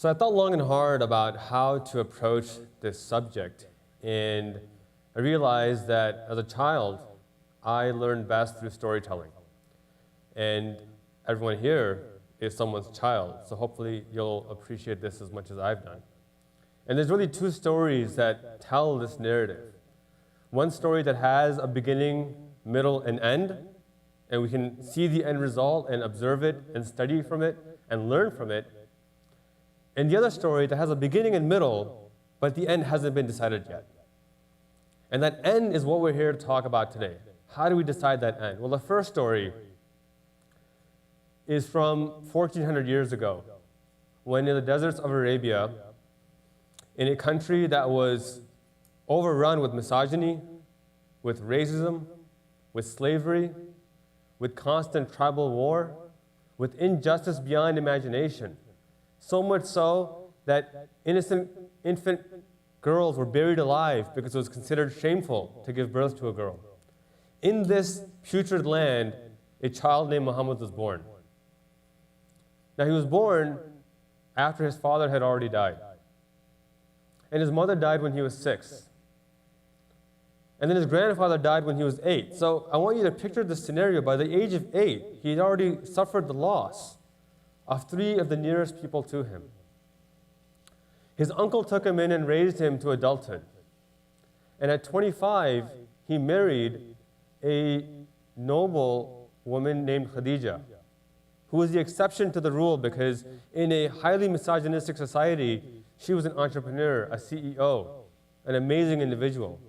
So I thought long and hard about how to approach this subject, and I realized that as a child, I learned best through storytelling. And everyone here is someone's child, so hopefully you'll appreciate this as much as I've done. And there's really two stories that tell this narrative. One story that has a beginning, middle, and end, and we can see the end result and observe it and study from it and learn from it. And the other story that has a beginning and middle, but the end hasn't been decided yet. And that end is what we're here to talk about today. How do we decide that end? Well, the first story is from 1400 years ago, when in the deserts of Arabia, in a country that was overrun with misogyny, with racism, with slavery, with constant tribal war, with injustice beyond imagination. So much so that innocent infant girls were buried alive because it was considered shameful to give birth to a girl. In this putrid land, a child named Muhammad was born. Now, he was born after his father had already died. And his mother died when he was 6. And then his grandfather died when he was 8. So I want you to picture this scenario. By the age of 8, he had already suffered the loss of 3 of the nearest people to him. His uncle took him in and raised him to adulthood. And at 25, he married a noble woman named Khadija, who was the exception to the rule because in a highly misogynistic society, she was an entrepreneur, a CEO, an amazing individual.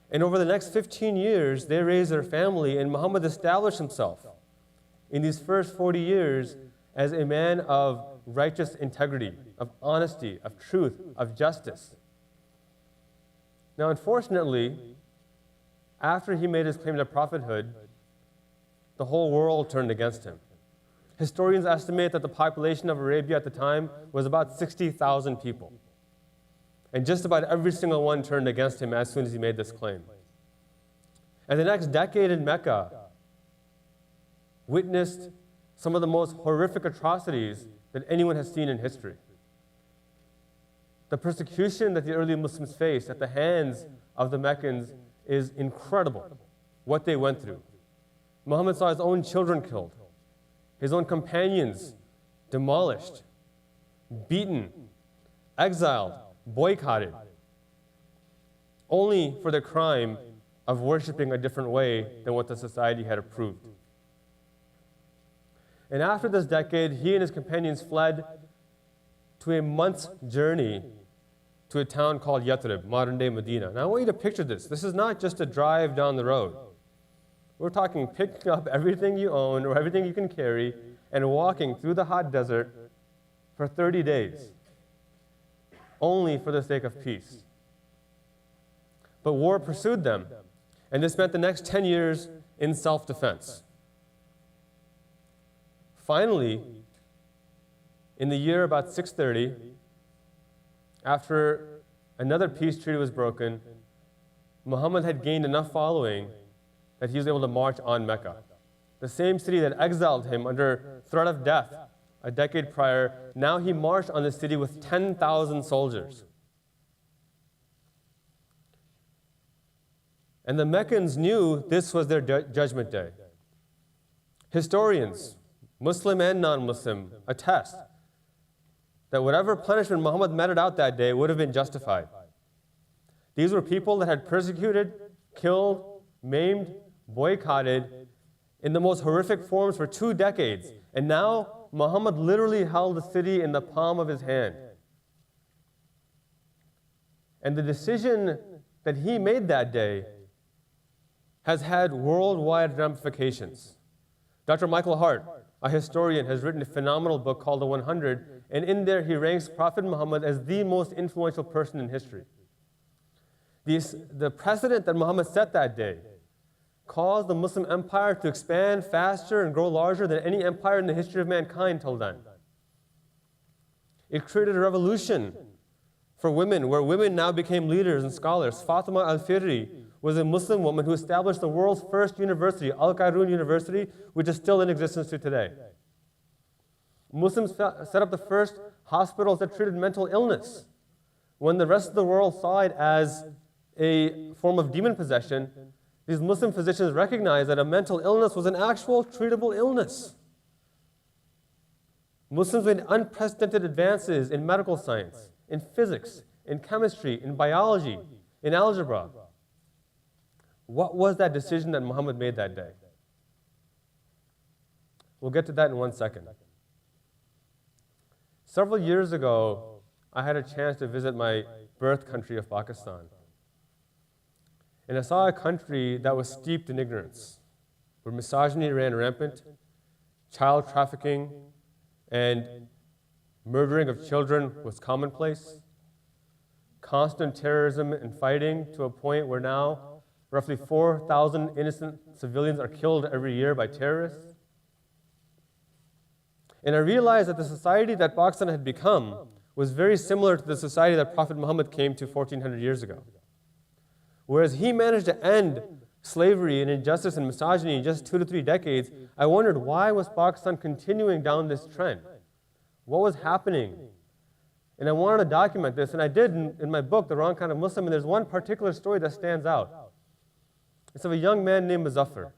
And over the next 15 years, they raised their family, and Muhammad established himself in these first 40 years as a man of righteous integrity, of honesty, of truth, of justice. Now, unfortunately, after he made his claim to prophethood, the whole world turned against him. Historians estimate that the population of Arabia at the time was about 60,000 people. And just about every single one turned against him as soon as he made this claim. And the next decade in Mecca witnessed some of the most horrific atrocities that anyone has seen in history. The persecution that the early Muslims faced at the hands of the Meccans is incredible, what they went through. Muhammad saw his own children killed, his own companions demolished, beaten, exiled, boycotted, only for the crime of worshiping a different way than what the society had approved. And after this decade, he and his companions fled to a month's journey to a town called Yathrib, modern-day Medina. Now I want you to picture this. This is not just a drive down the road. We're talking picking up everything you own or everything you can carry and walking through the hot desert for 30 days, only for the sake of peace. But war pursued them, and they spent the next 10 years in self-defense. Finally, in the year about 630, after another peace treaty was broken, Muhammad had gained enough following that he was able to march on Mecca, the same city that exiled him under threat of death a decade prior. Now he marched on the city with 10,000 soldiers. And the Meccans knew this was their judgment day. Historians, Muslim and non-Muslim, attest that whatever punishment Muhammad meted out that day would have been justified. These were people that had persecuted, killed, maimed, boycotted in the most horrific forms for 2 decades. And now Muhammad literally held the city in the palm of his hand. And the decision that he made that day has had worldwide ramifications. Dr. Michael Hart, a historian, has written a phenomenal book called The 100, and in there he ranks Prophet Muhammad as the most influential person in history. The precedent that Muhammad set that day caused the Muslim empire to expand faster and grow larger than any empire in the history of mankind till then. It created a revolution for women, where women now became leaders and scholars. Fatima al-Firri was a Muslim woman who established the world's first university, Al-Qairun University, which is still in existence to today. Muslims set up the first hospitals that treated mental illness. When the rest of the world saw it as a form of demon possession, these Muslim physicians recognized that a mental illness was an actual treatable illness. Muslims made unprecedented advances in medical science, in physics, in chemistry, in biology, in algebra. What was that decision that Muhammad made that day? We'll get to that in 1 second. Several years ago, I had a chance to visit my birth country of Pakistan. And I saw a country that was steeped in ignorance, where misogyny ran rampant, child trafficking and murdering of children was commonplace, constant terrorism and fighting to a point where now roughly 4,000 innocent civilians are killed every year by terrorists. And I realized that the society that Pakistan had become was very similar to the society that Prophet Muhammad came to 1,400 years ago. Whereas he managed to end slavery and injustice and misogyny in just 2 to 3 decades, I wondered, why was Pakistan continuing down this trend? What was happening? And I wanted to document this, and I did in my book, The Wrong Kind of Muslim, and there's one particular story that stands out. It's of a young man named Muzaffar,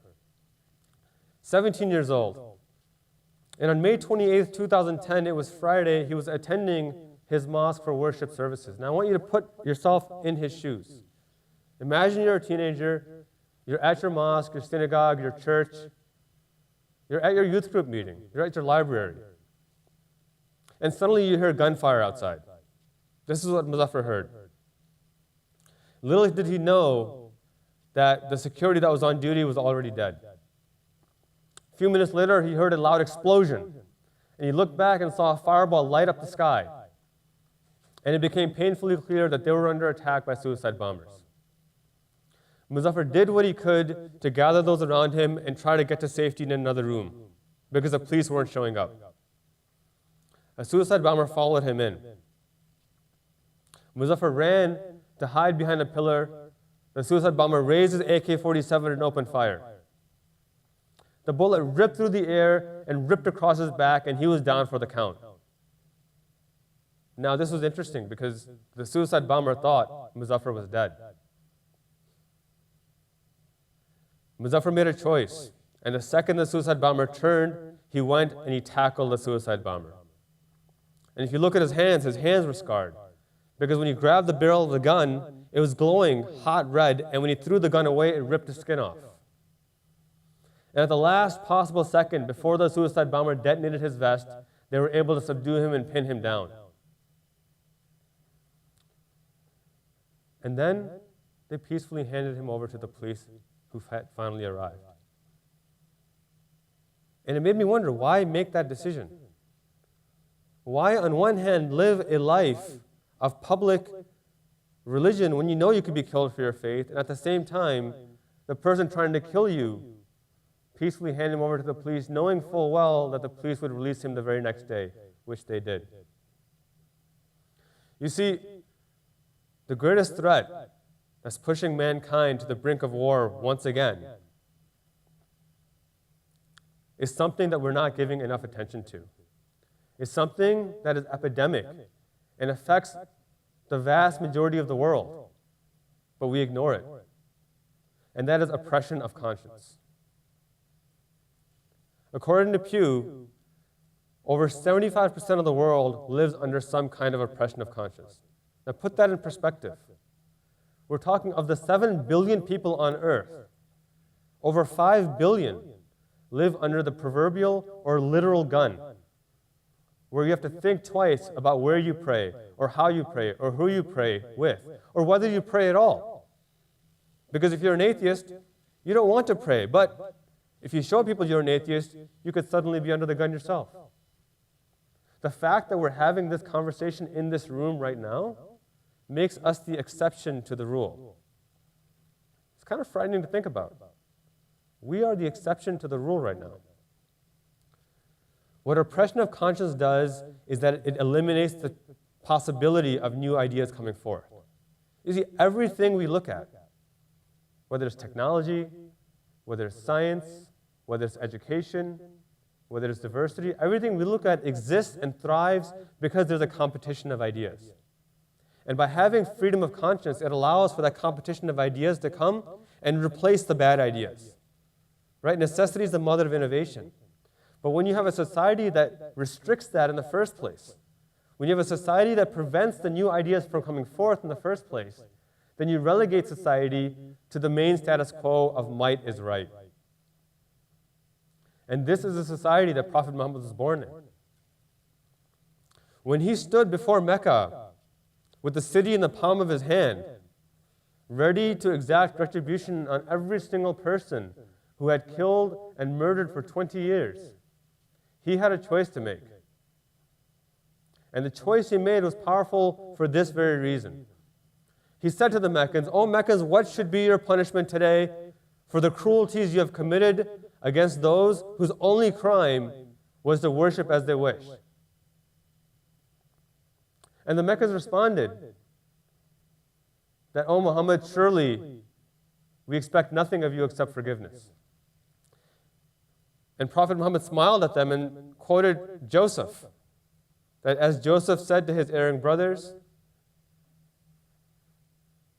17 years old. And on May 28th, 2010, it was Friday, he was attending his mosque for worship services. Now I want you to put yourself in his shoes. Imagine you're a teenager, you're at your mosque, your synagogue, your church, you're at your youth group meeting, you're at your library, and suddenly you hear gunfire outside. This is what Muzaffar heard. Little did he know that the security that was on duty was already dead. A few minutes later, he heard a loud explosion, and he looked back and saw a fireball light up the sky. And it became painfully clear that they were under attack by suicide bombers. Muzaffar did what he could to gather those around him and try to get to safety in another room, because the police weren't showing up. A suicide bomber followed him in. Muzaffar ran to hide behind a pillar. The suicide bomber raised his AK-47 and opened fire. The bullet ripped through the air and ripped across his back, and he was down for the count. Now, this was interesting because the suicide bomber thought Muzaffar was dead. Muzaffar made a choice, and the second the suicide bomber turned, he went and he tackled the suicide bomber. And if you look at his hands were scarred, because when he grabbed the barrel of the gun, it was glowing hot red, and when he threw the gun away, it ripped the skin off. And at the last possible second, before the suicide bomber detonated his vest, they were able to subdue him and pin him down. And then they peacefully handed him over to the police, who had finally arrived. And it made me wonder, why make that decision? Why, on one hand, live a life of public religion when you know you could be killed for your faith, and at the same time, the person trying to kill you peacefully hand him over to the police, knowing full well that the police would release him the very next day, which they did. You see, the greatest threat that's pushing mankind to the brink of war once again is something that we're not giving enough attention to. It's something that is epidemic and affects the vast majority of the world, but we ignore it. And that is oppression of conscience. According to Pew, over 75% of the world lives under some kind of oppression of conscience. Now put that in perspective. We're talking of the 7 billion people on earth, over 5 billion live under the proverbial or literal gun, where you have to think twice about where you pray, or how you pray, or who you pray with, or whether you pray at all. Because if you're an atheist, you don't want to pray, but if you show people you're an atheist, you could suddenly be under the gun yourself. The fact that we're having this conversation in this room right now makes us the exception to the rule. It's kind of frightening to think about. We are the exception to the rule right now. What oppression of conscience does is that it eliminates the possibility of new ideas coming forth. You see, everything we look at, whether it's technology, whether it's science, whether it's education, whether it's diversity, everything we look at exists and thrives because there's a competition of ideas. And by having freedom of conscience, it allows for that competition of ideas to come and replace the bad ideas. Right? Necessity is the mother of innovation. But when you have a society that restricts that in the first place, when you have a society that prevents the new ideas from coming forth in the first place, then you relegate society to the main status quo of might is right. And this is the society that Prophet Muhammad was born in. When he stood before Mecca with the city in the palm of his hand, ready to exact retribution on every single person who had killed and murdered for 20 years, he had a choice to make. And the choice he made was powerful for this very reason. He said to the Meccans, "O Meccans, what should be your punishment today for the cruelties you have committed against those whose only crime was to worship as they wish?" And the Meccans responded that, "O Muhammad, surely we expect nothing of you except forgiveness." And Prophet Muhammad smiled at them and quoted Joseph, that as Joseph said to his erring brothers,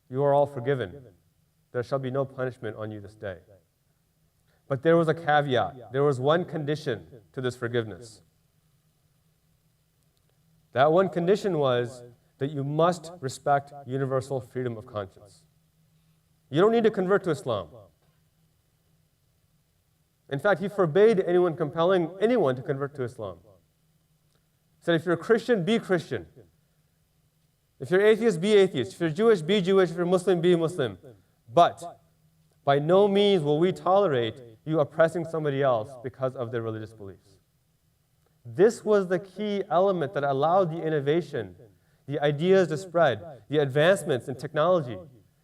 "You are all forgiven. There shall be no punishment on you this day." But there was a caveat. There was one condition to this forgiveness. That one condition was that you must respect universal freedom of conscience. You don't need to convert to Islam. In fact, he forbade anyone compelling anyone to convert to Islam. He said, if you're a Christian, be Christian. If you're atheist, be atheist. If you're Jewish, be Jewish. If you're Muslim, be Muslim. But by no means will we tolerate you oppressing somebody else because of their religious beliefs. This was the key element that allowed the innovation, the ideas to spread, the advancements in technology,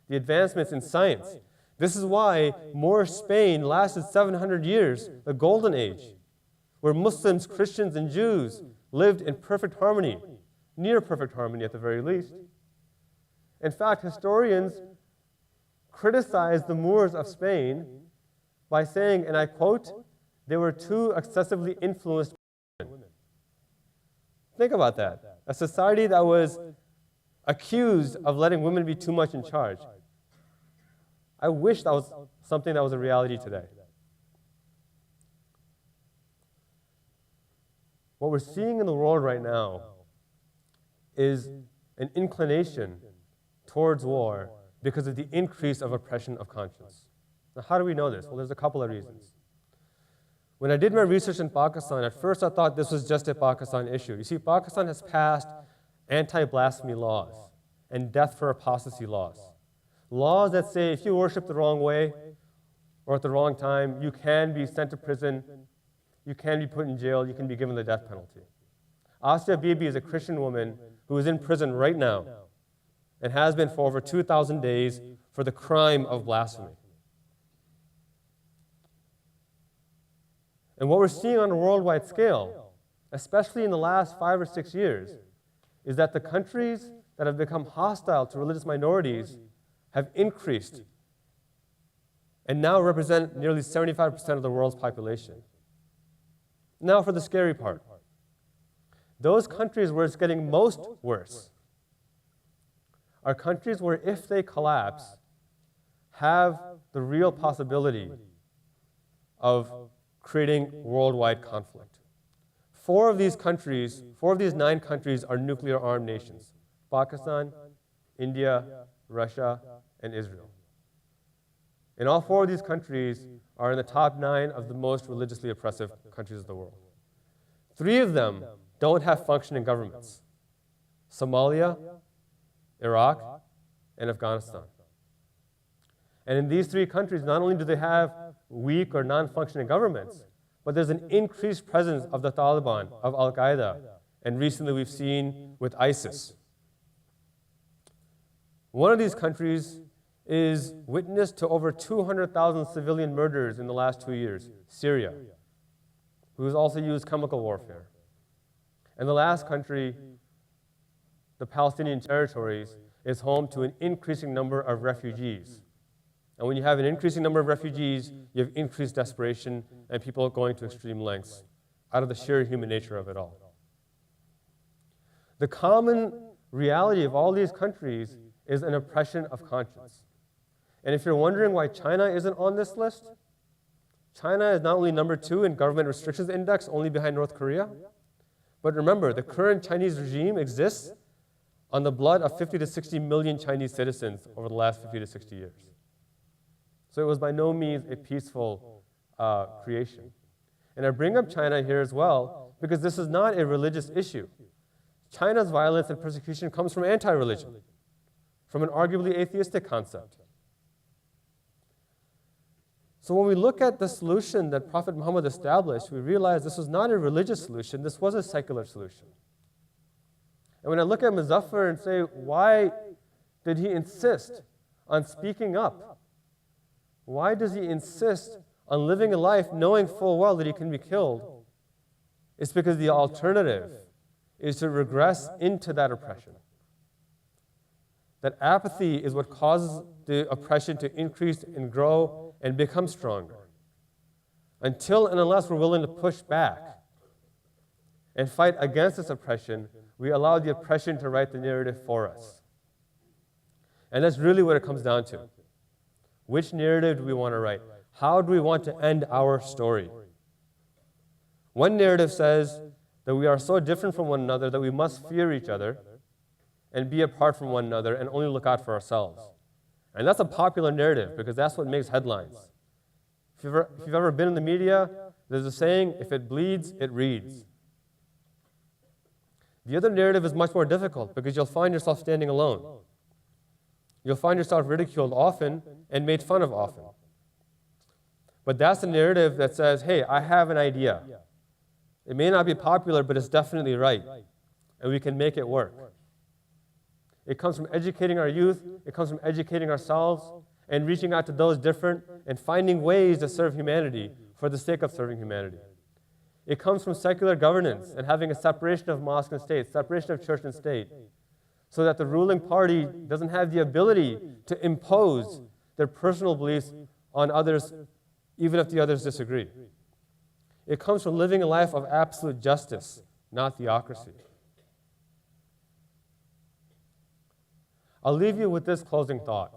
the advancements in science. This is why Moorish Spain lasted 700 years, the Golden Age, where Muslims, Christians, and Jews lived in perfect harmony, near perfect harmony at the very least. In fact, historians criticize the Moors of Spain by saying, and I quote, "They were too excessively influenced by women." Think about that. A society that was accused of letting women be too much in charge. I wish that was something that was a reality today. What we're seeing in the world right now is an inclination towards war because of the increase of oppression of conscience. Now, how do we know this? Well, there's a couple of reasons. When I did my research in Pakistan, at first I thought this was just a Pakistan issue. You see, Pakistan has passed anti-blasphemy laws and death for apostasy laws. Laws that say if you worship the wrong way or at the wrong time, you can be sent to prison, you can be put in jail, you can be given the death penalty. Asya Bibi is a Christian woman who is in prison right now and has been for over 2,000 days for the crime of blasphemy. And what we're seeing on a worldwide scale, especially in the last 5 or 6 years, is that the countries that have become hostile to religious minorities have increased and now represent nearly 75% of the world's population. Now for the scary part. Those countries where it's getting most worse are countries where if they collapse, have the real possibility of creating worldwide conflict. 4 of these 9 countries are nuclear-armed nations: Pakistan, India, Russia, and Israel. And all 4 of these countries are in the top 9 of the most religiously oppressive countries of the world. 3 of them don't have functioning governments: Somalia, Iraq, and Afghanistan. And in these 3 countries, not only do they have weak or non-functioning governments, but there's an increased presence of the Taliban, of Al-Qaeda, and recently we've seen with ISIS. One of these countries is witness to over 200,000 civilian murders in the last 2 years, Syria, who has also used chemical warfare. And the last country, the Palestinian territories, is home to an increasing number of refugees. And when you have an increasing number of refugees, you have increased desperation and people going to extreme lengths out of the sheer human nature of it all. The common reality of all these countries is an oppression of conscience. And if you're wondering why China isn't on this list, China is not only number 2 in government restrictions index, only behind North Korea, but remember, the current Chinese regime exists on the blood of 50 to 60 million Chinese citizens over the last 50 to 60 years. So it was by no means a peaceful creation. And I bring up China here as well because this is not a religious issue. China's violence and persecution comes from anti-religion, from an arguably atheistic concept. So when we look at the solution that Prophet Muhammad established, we realize this was not a religious solution, this was a secular solution. And when I look at Muzaffar and say, why did he insist on speaking up? Why does he insist on living a life knowing full well that he can be killed? It's because the alternative is to regress into that oppression. That apathy is what causes the oppression to increase and grow and become stronger. Until and unless we're willing to push back and fight against this oppression, we allow the oppression to write the narrative for us. And that's really what it comes down to. Which narrative do we want to write? How do we want to end our story? One narrative says that we are so different from one another that we must fear each other and be apart from one another and only look out for ourselves. And that's a popular narrative because that's what makes headlines. If you've ever been in the media, there's a saying, if it bleeds, it reads. The other narrative is much more difficult because you'll find yourself standing alone. You'll find yourself ridiculed often and made fun of often. But that's the narrative that says, hey, I have an idea. It may not be popular, but it's definitely right. And we can make it work. It comes from educating our youth, it comes from educating ourselves, and reaching out to those different and finding ways to serve humanity for the sake of serving humanity. It comes from secular governance and having a separation of mosque and state, separation of church and state, so that the ruling party doesn't have the ability to impose their personal beliefs on others, even if the others disagree. It comes from living a life of absolute justice, not theocracy. I'll leave you with this closing thought.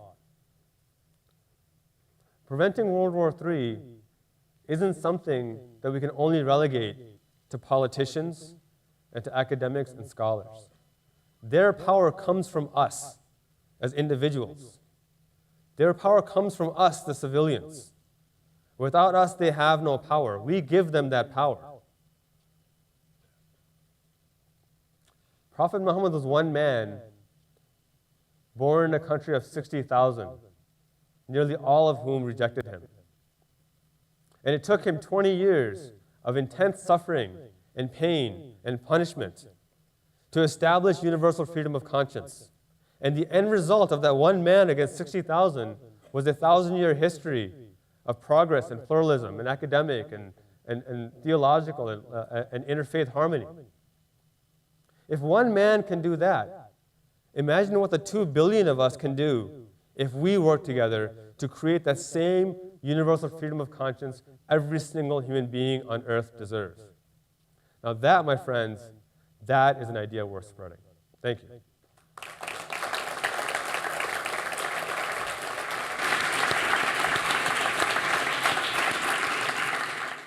Preventing World War III isn't something that we can only relegate to politicians and to academics and scholars. Their power comes from us as individuals. Their power comes from us, the civilians. Without us, they have no power. We give them that power. Prophet Muhammad was one man born in a country of 60,000, nearly all of whom rejected him. And it took him 20 years of intense suffering and pain and punishment to establish universal freedom of conscience. And the end result of that one man against 60,000 was a 1,000-year history of progress and pluralism and academic and theological and interfaith harmony. If one man can do that, imagine what the 2 billion of us can do if we work together to create that same universal freedom of conscience every single human being on earth deserves. Now that, my friends, that is an idea worth spreading. Thank you.